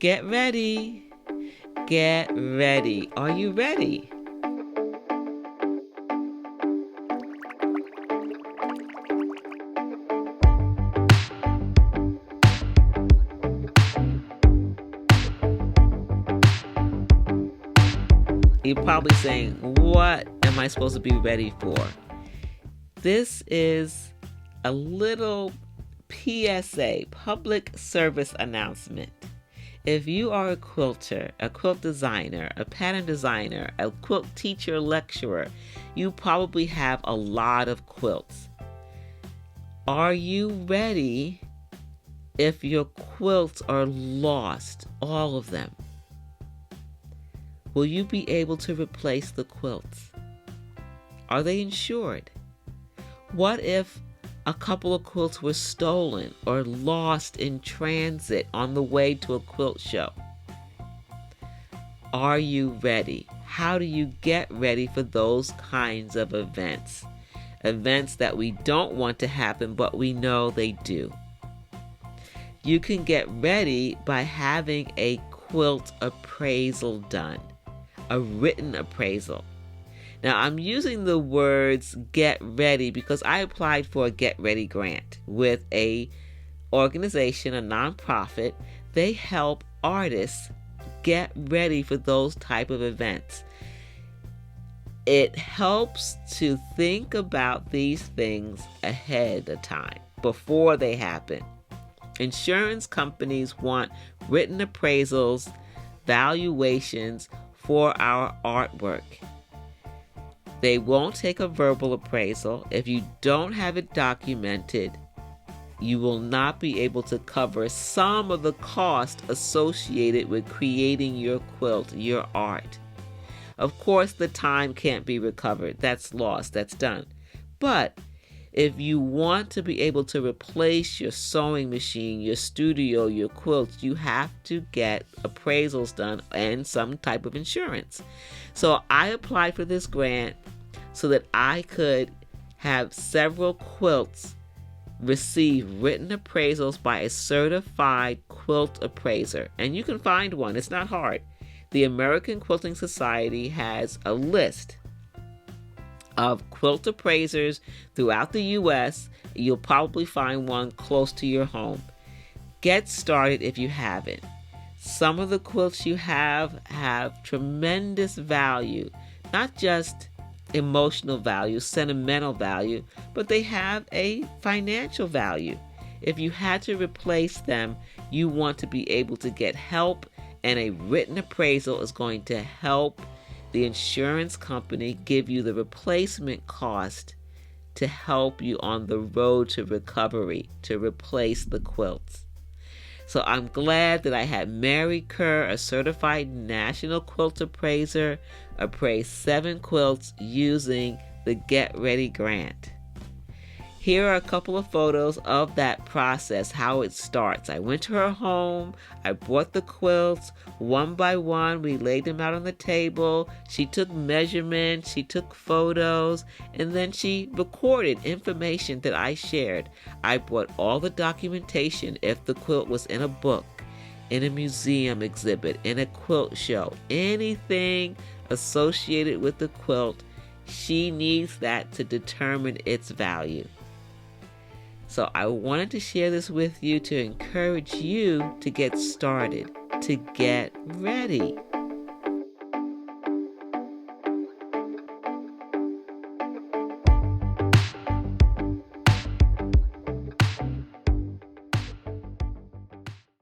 Get ready. Get ready. Are you ready? You're probably saying, what am I supposed to be ready for? This is a little PSA, public service announcement. If you are a quilter, a quilt designer, a pattern designer, a quilt teacher, lecturer, you probably have a lot of quilts. Are you ready if your quilts are lost, all of them? Will you be able to replace the quilts? Are they insured? What if a couple of quilts were stolen or lost in transit on the way to a quilt show? Are you ready? How do you get ready for those kinds of events? Events that we don't want to happen, but we know they do. You can get ready by having a quilt appraisal done, a written appraisal. Now, I'm using the words get ready because I applied for a get ready grant with a organization, a nonprofit. They help artists get ready for those type of events. It helps to think about these things ahead of time, before they happen. Insurance companies want written appraisals, valuations for our artwork. They won't take a verbal appraisal. If you don't have it documented, you will not be able to cover some of the cost associated with creating your quilt, your art. Of course, the time can't be recovered. That's lost. That's done. But if you want to be able to replace your sewing machine, your studio, your quilts, you have to get appraisals done and some type of insurance. So I applied for this grant so that I could have several quilts receive written appraisals by a certified quilt appraiser. And you can find one. It's not hard. The American Quilting Society has a list of quilt appraisers throughout the U.S. You'll probably find one close to your home. Get started if you haven't. Some of the quilts you have tremendous value, not just emotional value, sentimental value, but they have a financial value. If you had to replace them, you want to be able to get help, and a written appraisal is going to help the insurance company give you the replacement cost to help you on the road to recovery, to replace the quilts. So I'm glad that I had Mary Kerr, a certified national quilt appraiser, appraise 7 quilts using the Get Ready grant. Here are a couple of photos of that process, how it starts. I went to her home, I brought the quilts, one by one, we laid them out on the table. She took measurements, she took photos, and then she recorded information that I shared. I brought all the documentation if the quilt was in a book, in a museum exhibit, in a quilt show, anything associated with the quilt. She needs that to determine its value. So I wanted to share this with you to encourage you to get started, to get ready.